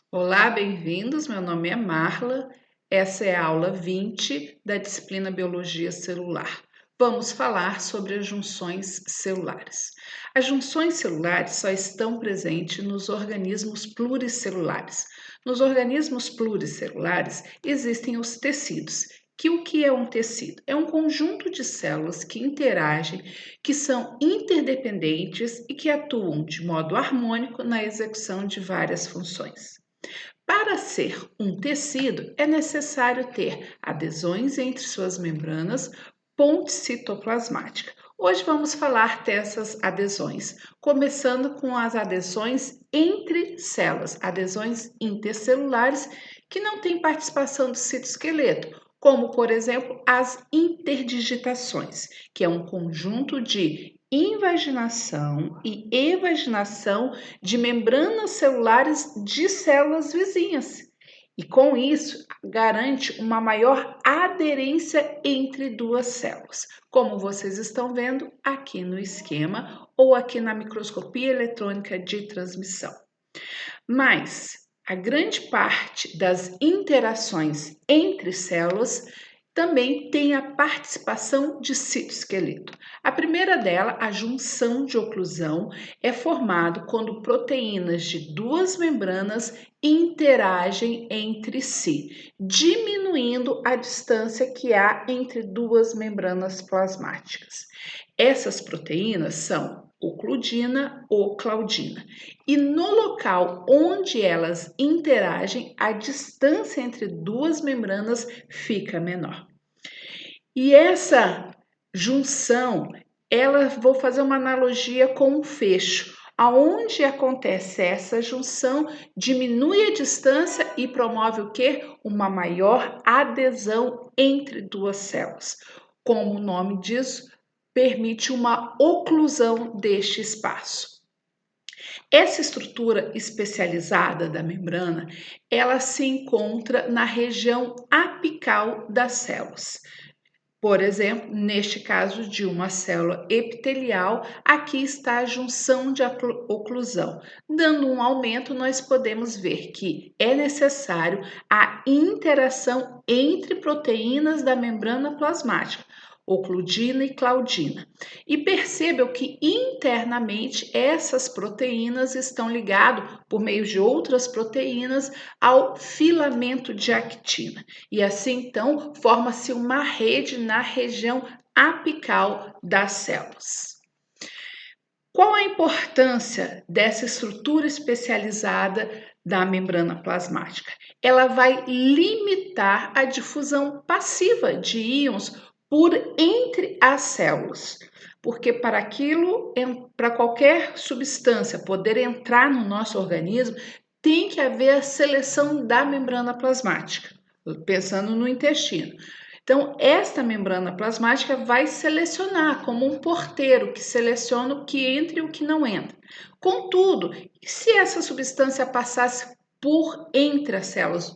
Olá, bem-vindos. Meu nome é Marla. Essa é a aula 20 da disciplina Biologia Celular. Vamos falar sobre as junções celulares. As junções celulares só estão presentes nos organismos pluricelulares. Nos organismos pluricelulares existem os tecidos. O que é um tecido? É um conjunto de células que interagem, que são interdependentes e que atuam de modo harmônico na execução de várias funções. Para ser um tecido, é necessário ter adesões entre suas membranas, ponte citoplasmática. Hoje vamos falar dessas adesões, começando com as adesões entre células, adesões intercelulares que não têm participação do citoesqueleto, como, por exemplo, as interdigitações, que é um conjunto de invaginação e evaginação de membranas celulares de células vizinhas. E com isso, garante uma maior aderência entre duas células, como vocês estão vendo aqui no esquema ou aqui na microscopia eletrônica de transmissão. Mas a grande parte das interações entre células também tem a participação de citoesqueleto. A primeira dela, a junção de oclusão, é formado quando proteínas de duas membranas interagem entre si, diminuindo a distância que há entre duas membranas plasmáticas. Essas proteínas são ocludina ou claudina. E no local onde elas interagem, a distância entre duas membranas fica menor. E essa junção, vou fazer uma analogia com um fecho. Aonde acontece essa junção, diminui a distância e promove o quê? Uma maior adesão entre duas células. Como o nome diz, permite uma oclusão deste espaço. Essa estrutura especializada da membrana, ela se encontra na região apical das células. Por exemplo, neste caso de uma célula epitelial, aqui está a junção de oclusão. Dando um aumento, nós podemos ver que é necessário a interação entre proteínas da membrana plasmática, ocludina e claudina. E percebam que internamente essas proteínas estão ligadas, por meio de outras proteínas, ao filamento de actina. E assim, então, forma-se uma rede na região apical das células. Qual a importância dessa estrutura especializada da membrana plasmática? Ela vai limitar a difusão passiva de íons por entre as células, porque para qualquer substância poder entrar no nosso organismo, tem que haver a seleção da membrana plasmática, pensando no intestino. Então, esta membrana plasmática vai selecionar como um porteiro que seleciona o que entra e o que não entra. Contudo, se essa substância passasse por entre as células,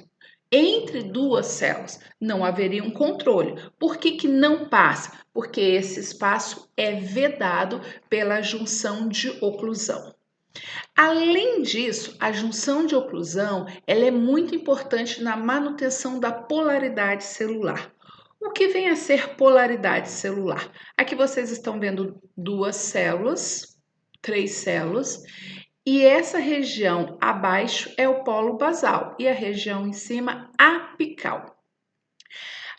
entre duas células, não haveria um controle. Por que não passa? Porque esse espaço é vedado pela junção de oclusão. Além disso, a junção de oclusão ela é muito importante na manutenção da polaridade celular. O que vem a ser polaridade celular? Aqui vocês estão vendo duas células, três células, e essa região abaixo é o polo basal e a região em cima apical.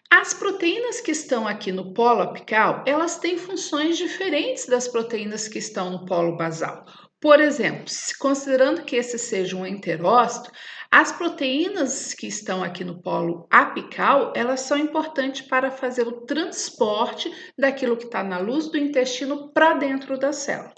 As proteínas que estão aqui no polo apical, elas têm funções diferentes das proteínas que estão no polo basal. Por exemplo, considerando que esse seja um enterócito, as proteínas que estão aqui no polo apical, elas são importantes para fazer o transporte daquilo que está na luz do intestino para dentro da célula.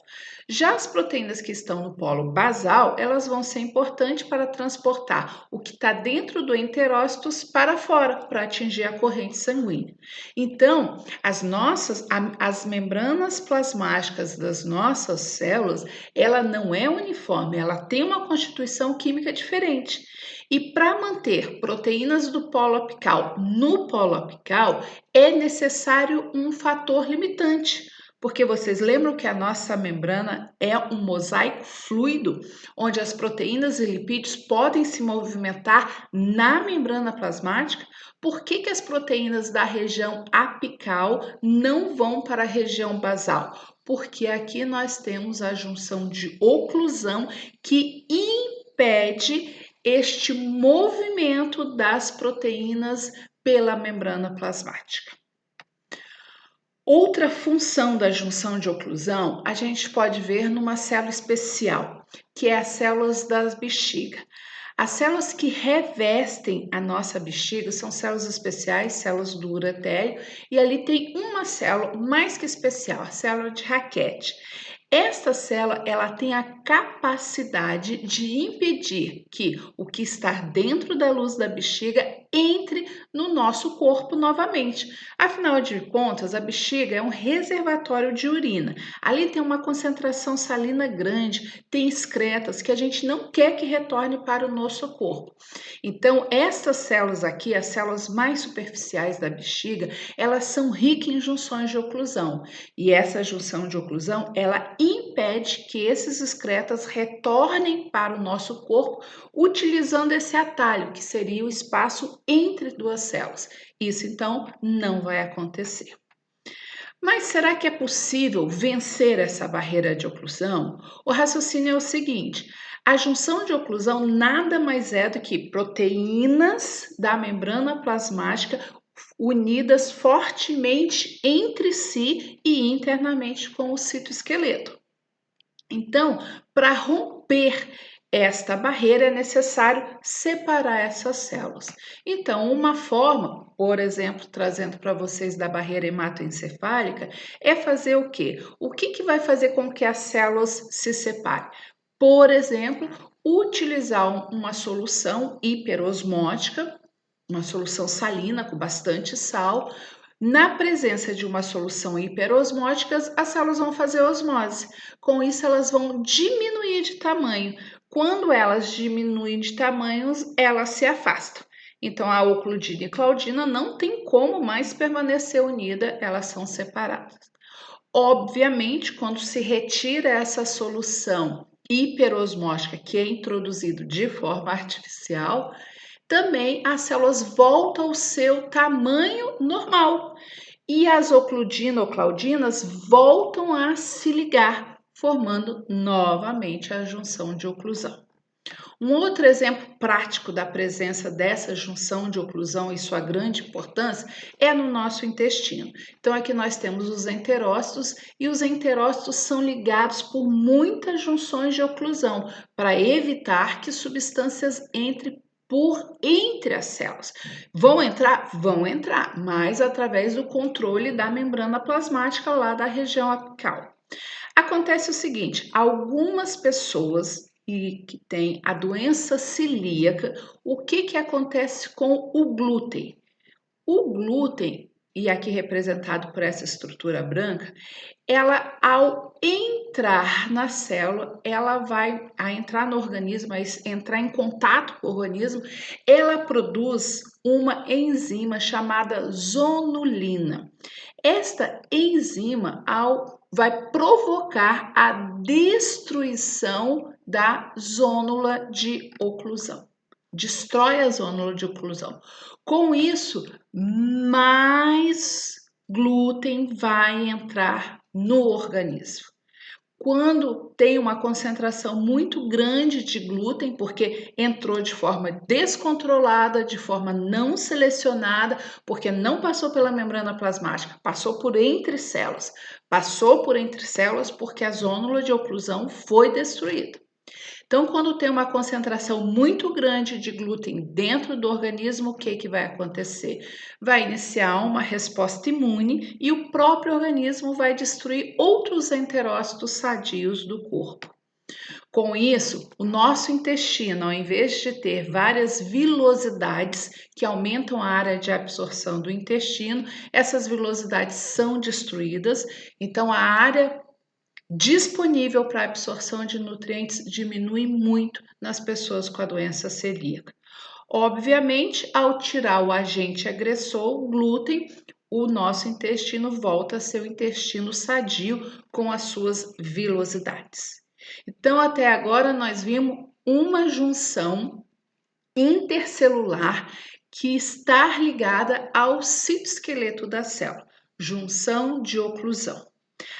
Já as proteínas que estão no polo basal, elas vão ser importantes para transportar o que está dentro do enterócito para fora, para atingir a corrente sanguínea. Então, as membranas plasmáticas das nossas células, ela não é uniforme, ela tem uma constituição química diferente. E para manter proteínas do polo apical no polo apical, é necessário um fator limitante. Porque vocês lembram que a nossa membrana é um mosaico fluido, onde as proteínas e lipídios podem se movimentar na membrana plasmática? Por que as proteínas da região apical não vão para a região basal? Porque aqui nós temos a junção de oclusão que impede este movimento das proteínas pela membrana plasmática. Outra função da junção de oclusão a gente pode ver numa célula especial, que é as células das bexiga. As células que revestem a nossa bexiga são células especiais, células do uretério, e ali tem uma célula mais que especial, a célula de Hackett. Esta célula, ela tem a capacidade de impedir que o que está dentro da luz da bexiga entre no nosso corpo novamente. Afinal de contas, a bexiga é um reservatório de urina. Ali tem uma concentração salina grande, tem excretas que a gente não quer que retorne para o nosso corpo. Então, essas células aqui, as células mais superficiais da bexiga, elas são ricas em junções de oclusão. E essa junção de oclusão, ela impede que esses excretas retornem para o nosso corpo utilizando esse atalho, que seria o espaço entre duas células. Isso, então, não vai acontecer. Mas será que é possível vencer essa barreira de oclusão? O raciocínio é o seguinte: a junção de oclusão nada mais é do que proteínas da membrana plasmática unidas fortemente entre si e internamente com o citoesqueleto. Então, para romper esta barreira é necessário separar essas células. Então, uma forma, por exemplo, trazendo para vocês da barreira hematoencefálica, é fazer o quê? O que vai fazer com que as células se separem? Por exemplo, utilizar uma solução hiperosmótica, uma solução salina com bastante sal. Na presença de uma solução hiperosmótica, as células vão fazer osmose. Com isso, elas vão diminuir de tamanho. Quando elas diminuem de tamanho, elas se afastam. Então, a ocludina e claudina não tem como mais permanecer unida, elas são separadas. Obviamente, quando se retira essa solução hiperosmótica, que é introduzido de forma artificial, também as células voltam ao seu tamanho normal e as ocludina ou claudinas voltam a se ligar, formando novamente a junção de oclusão. Um outro exemplo prático da presença dessa junção de oclusão e sua grande importância é no nosso intestino. Então, aqui nós temos os enterócitos e os enterócitos são ligados por muitas junções de oclusão para evitar que substâncias entrem entre as células. Vão entrar? Vão entrar, mas através do controle da membrana plasmática lá da região apical. Acontece o seguinte, algumas pessoas que têm a doença celíaca, o que acontece com o glúten? O glúten, e aqui representado por essa estrutura branca, ela ao entrar na célula, ela vai entrar no organismo, vai entrar em contato com o organismo, ela produz uma enzima chamada zonulina. Esta enzima vai provocar a destruição da zônula de oclusão. Destrói a zônula de oclusão. Com isso, mais glúten vai entrar no organismo. Quando tem uma concentração muito grande de glúten, porque entrou de forma descontrolada, de forma não selecionada, porque não passou pela membrana plasmática, passou por entre células. Passou por entre células porque a zônula de oclusão foi destruída. Então, quando tem uma concentração muito grande de glúten dentro do organismo, o que vai acontecer? Vai iniciar uma resposta imune e o próprio organismo vai destruir outros enterócitos sadios do corpo. Com isso, o nosso intestino, ao invés de ter várias vilosidades que aumentam a área de absorção do intestino, essas vilosidades são destruídas, então a área disponível para absorção de nutrientes diminui muito nas pessoas com a doença celíaca. Obviamente, ao tirar o agente agressor, o glúten, o nosso intestino volta a ser o intestino sadio com as suas vilosidades. Então, até agora, nós vimos uma junção intercelular que está ligada ao citoesqueleto da célula, junção de oclusão.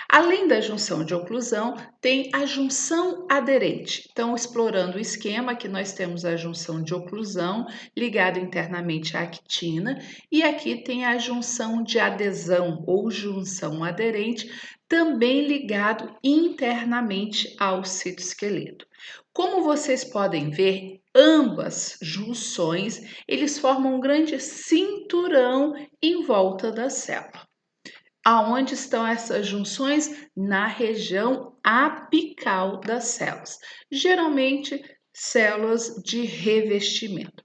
Além da junção de oclusão, tem a junção aderente. Então, explorando o esquema, que nós temos a junção de oclusão ligada internamente à actina, e aqui tem a junção de adesão ou junção aderente, também ligado internamente ao citoesqueleto. Como vocês podem ver, ambas junções, eles formam um grande cinturão em volta da célula. Aonde estão essas junções? Na região apical das células, geralmente células de revestimento.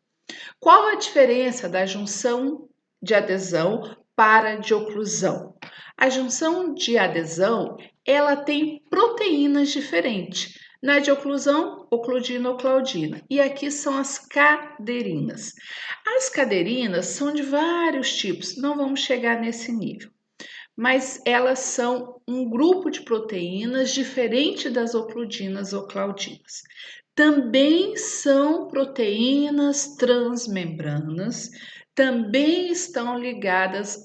Qual a diferença da junção de adesão para de oclusão? A junção de adesão, ela tem proteínas diferentes. Na de oclusão, ocludina ou claudina. E aqui são as caderinas. As caderinas são de vários tipos, não vamos chegar nesse nível, mas elas são um grupo de proteínas diferente das ocludinas ou claudinas. Também são proteínas transmembranas, também estão ligadas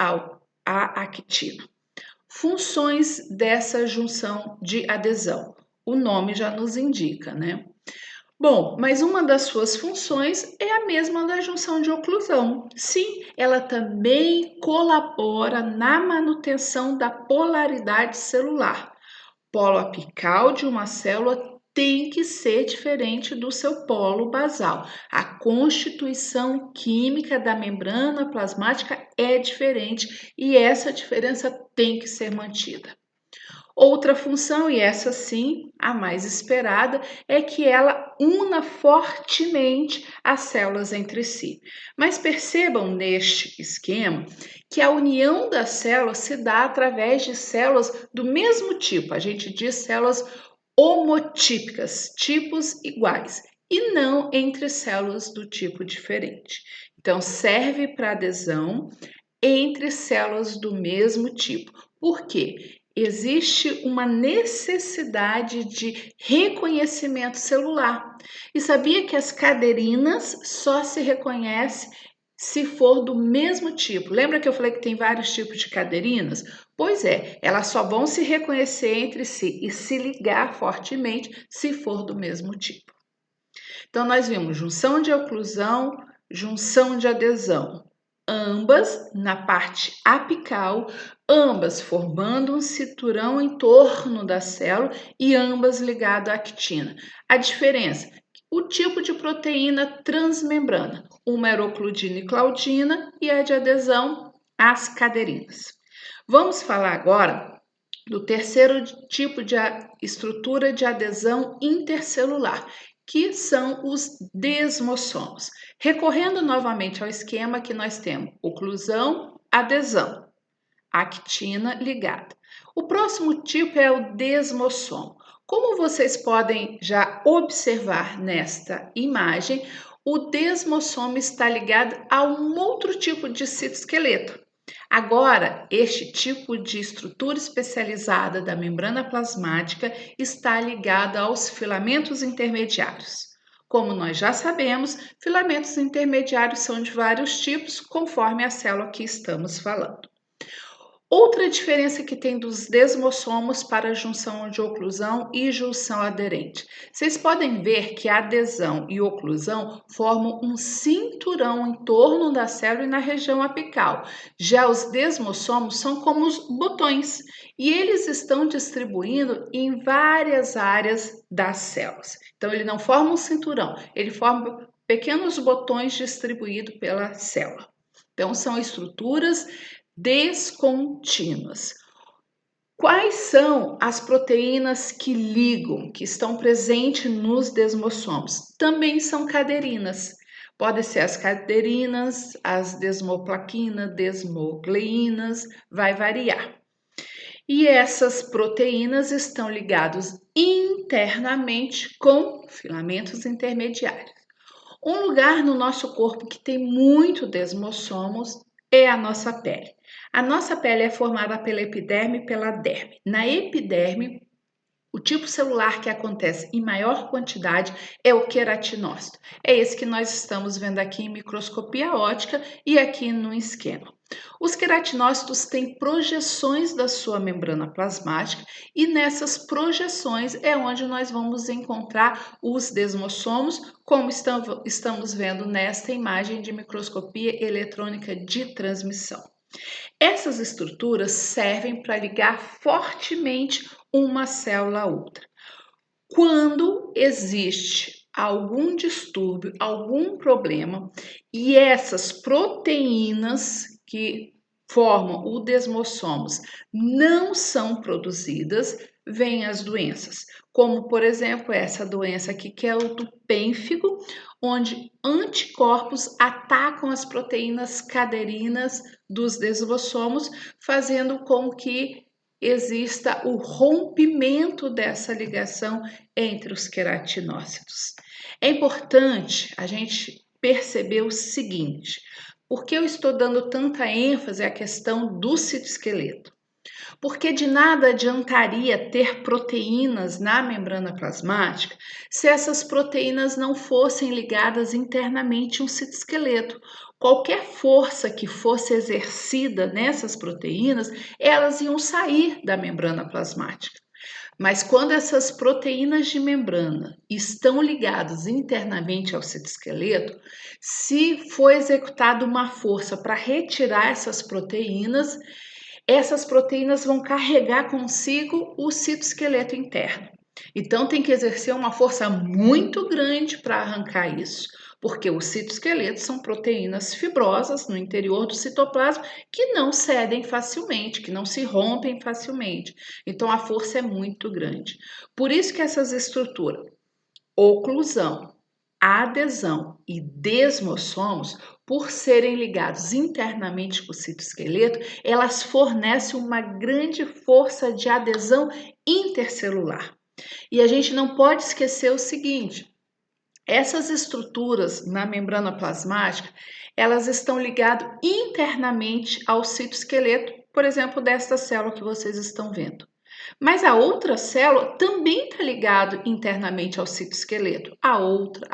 à actina. Funções dessa junção de adesão. O nome já nos indica, né? Bom, mas uma das suas funções é a mesma da junção de oclusão. Sim, ela também colabora na manutenção da polaridade celular. Polo apical de uma célula tem que ser diferente do seu polo basal. A constituição química da membrana plasmática é diferente e essa diferença tem que ser mantida. Outra função, e essa sim, a mais esperada, é que ela una fortemente as células entre si. Mas percebam neste esquema que a união das células se dá através de células do mesmo tipo. A gente diz células homotípicas, tipos iguais, e não entre células do tipo diferente. Então, serve para adesão entre células do mesmo tipo. Por quê? Existe uma necessidade de reconhecimento celular. E sabia que as caderinas só se reconhecem se for do mesmo tipo? Lembra que eu falei que tem vários tipos de caderinas? Pois é, elas só vão se reconhecer entre si e se ligar fortemente se for do mesmo tipo. Então, nós vimos junção de oclusão, junção de adesão, ambas na parte apical, ambas formando um cinturão em torno da célula e ambas ligadas à actina. A diferença? O tipo de proteína transmembrana, uma era ocludina e claudina e a de adesão, as caderinas. Vamos falar agora do terceiro tipo de estrutura de adesão intercelular, que são os desmossomos. Recorrendo novamente ao esquema que nós temos oclusão, adesão, actina ligada. O próximo tipo é o desmossomo. Como vocês podem já observar nesta imagem, o desmossomo está ligado a um outro tipo de citoesqueleto. Agora, este tipo de estrutura especializada da membrana plasmática está ligada aos filamentos intermediários. Como nós já sabemos, filamentos intermediários são de vários tipos, conforme a célula que estamos falando. Outra diferença que tem dos desmossomos para a junção de oclusão e junção aderente. Vocês podem ver que a adesão e oclusão formam um cinturão em torno da célula e na região apical. Já os desmossomos são como os botões e eles estão distribuindo em várias áreas das células. Então, ele não forma um cinturão, ele forma pequenos botões distribuídos pela célula. Então, são estruturas descontínuas. Quais são as proteínas que ligam, que estão presentes nos desmossomos? Também são caderinas. Podem ser as caderinas, as desmoplaquinas, desmogleínas, vai variar. E essas proteínas estão ligadas internamente com filamentos intermediários. Um lugar no nosso corpo que tem muito desmossomos é a nossa pele. A nossa pele é formada pela epiderme e pela derme. Na epiderme, o tipo celular que acontece em maior quantidade é o queratinócito. É esse que nós estamos vendo aqui em microscopia óptica e aqui no esquema. Os queratinócitos têm projeções da sua membrana plasmática e nessas projeções é onde nós vamos encontrar os desmossomos, como estamos vendo nesta imagem de microscopia eletrônica de transmissão. Essas estruturas servem para ligar fortemente uma célula a outra. Quando existe algum distúrbio, algum problema, e essas proteínas que formam o desmossomos não são produzidas, vêm as doenças, como por exemplo essa doença aqui que é o do pênfigo, onde anticorpos atacam as proteínas caderinas dos desmossomos, fazendo com que exista o rompimento dessa ligação entre os queratinócitos. É importante a gente perceber o seguinte: por que eu estou dando tanta ênfase à questão do citoesqueleto? Porque de nada adiantaria ter proteínas na membrana plasmática se essas proteínas não fossem ligadas internamente a um citoesqueleto. Qualquer força que fosse exercida nessas proteínas, elas iam sair da membrana plasmática. Mas quando essas proteínas de membrana estão ligadas internamente ao citoesqueleto, se for executada uma força para retirar essas proteínas vão carregar consigo o citoesqueleto interno. Então tem que exercer uma força muito grande para arrancar isso, porque os citoesqueletos são proteínas fibrosas no interior do citoplasma que não cedem facilmente, que não se rompem facilmente. Então a força é muito grande. Por isso que essas estruturas, oclusão, adesão e desmossomos, por serem ligados internamente com o citoesqueleto, elas fornecem uma grande força de adesão intercelular. E a gente não pode esquecer o seguinte: essas estruturas na membrana plasmática, elas estão ligadas internamente ao citoesqueleto, por exemplo, desta célula que vocês estão vendo. Mas a outra célula também está ligada internamente ao citoesqueleto. A outra,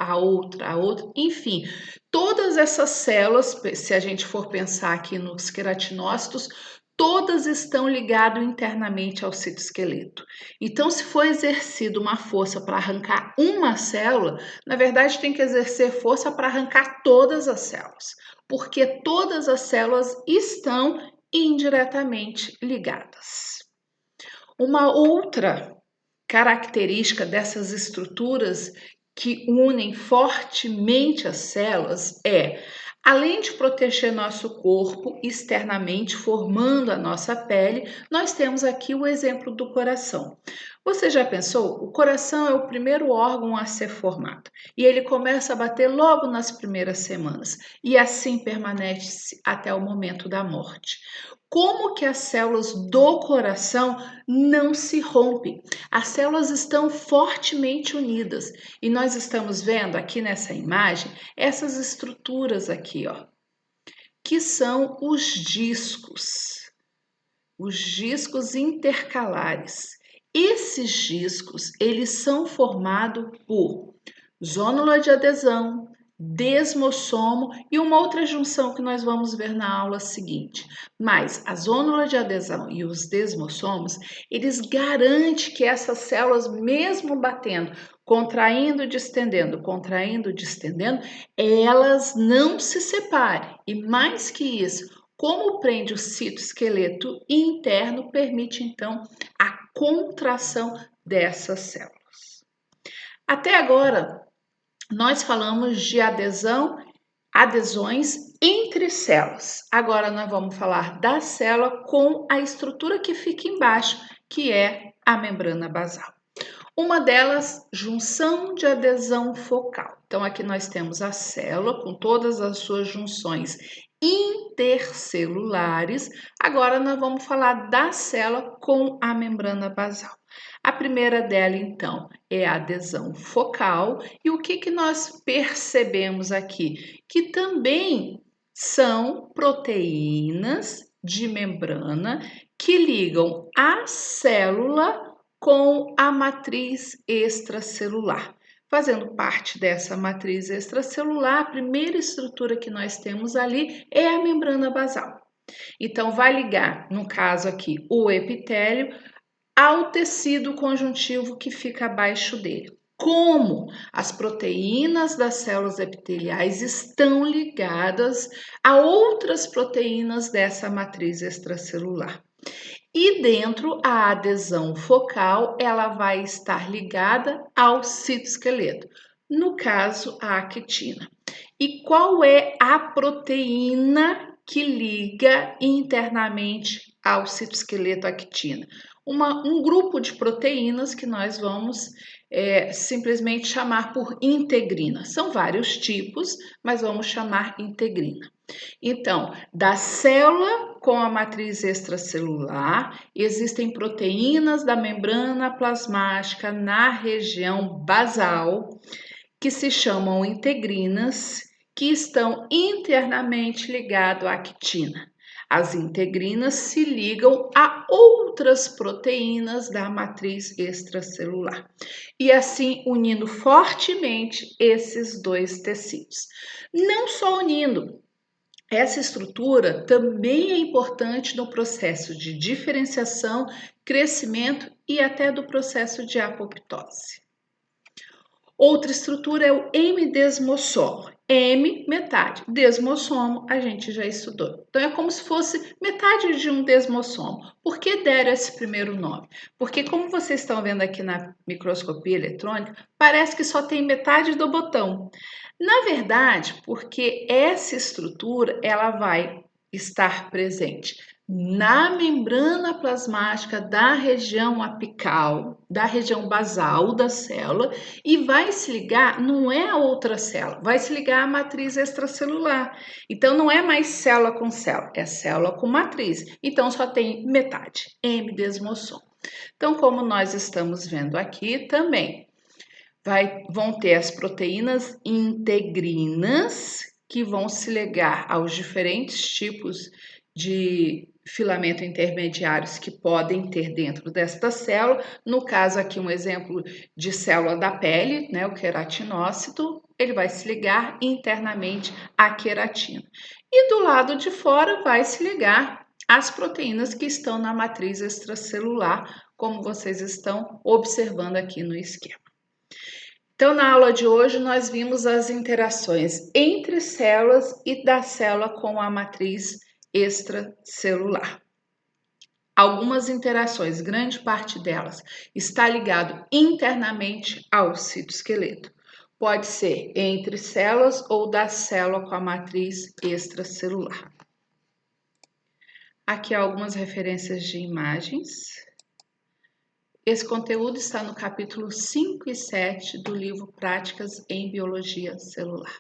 enfim. Todas essas células, se a gente for pensar aqui nos queratinócitos, todas estão ligadas internamente ao citoesqueleto. Então, se for exercida uma força para arrancar uma célula, na verdade tem que exercer força para arrancar todas as células, porque todas as células estão indiretamente ligadas. Uma outra característica dessas estruturas que unem fortemente as células é, além de proteger nosso corpo externamente, formando a nossa pele, nós temos aqui o exemplo do coração. Você já pensou? O coração é o primeiro órgão a ser formado e ele começa a bater logo nas primeiras semanas e assim permanece até o momento da morte. Como que as células do coração não se rompem? As células estão fortemente unidas e nós estamos vendo aqui nessa imagem essas estruturas aqui, ó, que são os discos intercalares. Esses discos, eles são formados por zônula de adesão, desmossomo e uma outra junção que nós vamos ver na aula seguinte. Mas a zônula de adesão e os desmossomos, eles garantem que essas células, mesmo batendo, contraindo, distendendo, elas não se separem. E mais que isso, como prende o citoesqueleto interno, permite então a contração dessas células. Até agora, nós falamos de adesões entre células. Agora nós vamos falar da célula com a estrutura que fica embaixo, que é a membrana basal. Uma delas, junção de adesão focal. Então aqui nós temos a célula com todas as suas junções intercelulares. Agora nós vamos falar da célula com a membrana basal. A primeira dela, então, é a adesão focal. E o que nós percebemos aqui? Que também São proteínas de membrana que ligam a célula com a matriz extracelular. Fazendo parte dessa matriz extracelular, a primeira estrutura que nós temos ali é a membrana basal. Então, vai ligar, no caso aqui, o epitélio ao tecido conjuntivo que fica abaixo dele. Como as proteínas das células epiteliais estão ligadas a outras proteínas dessa matriz extracelular. E dentro, a adesão focal, ela vai estar ligada ao citoesqueleto, no caso, a actina. E qual é a proteína que liga internamente ao citoesqueleto actina? Um grupo de proteínas que nós vamos simplesmente chamar por integrina. São vários tipos, mas vamos chamar integrina. Então, da célula com a matriz extracelular, existem proteínas da membrana plasmática na região basal, que se chamam integrinas, que estão internamente ligadas à actina. As integrinas se ligam a outras proteínas da matriz extracelular e assim unindo fortemente esses dois tecidos. Não só unindo, essa estrutura também é importante no processo de diferenciação, crescimento e até do processo de apoptose. Outra estrutura é o M-desmossomo. M, metade. Desmossomo, a gente já estudou. Então, é como se fosse metade de um desmossomo. Por que deram esse primeiro nome? Porque, como vocês estão vendo aqui na microscopia eletrônica, parece que só tem metade do botão. Na verdade, porque essa estrutura, ela vai estar presente na membrana plasmática da região apical, da região basal da célula, e vai se ligar, não é a outra célula, vai se ligar à matriz extracelular. Então, não é mais célula com célula, é célula com matriz. Então, só tem metade, M-desmossomo. Então, como nós estamos vendo aqui também, vão ter as proteínas integrinas, que vão se ligar aos diferentes tipos de filamento intermediários que podem ter dentro desta célula. No caso aqui, um exemplo de célula da pele, né, o queratinócito, ele vai se ligar internamente à queratina. E do lado de fora vai se ligar às proteínas que estão na matriz extracelular, como vocês estão observando aqui no esquema. Então, na aula de hoje, nós vimos as interações entre células e da célula com a matriz extracelular. Algumas interações, grande parte delas, está ligado internamente ao citoesqueleto. Pode ser entre células ou da célula com a matriz extracelular. Aqui algumas referências de imagens. Esse conteúdo está no capítulo 5 e 7 do livro Práticas em Biologia Celular.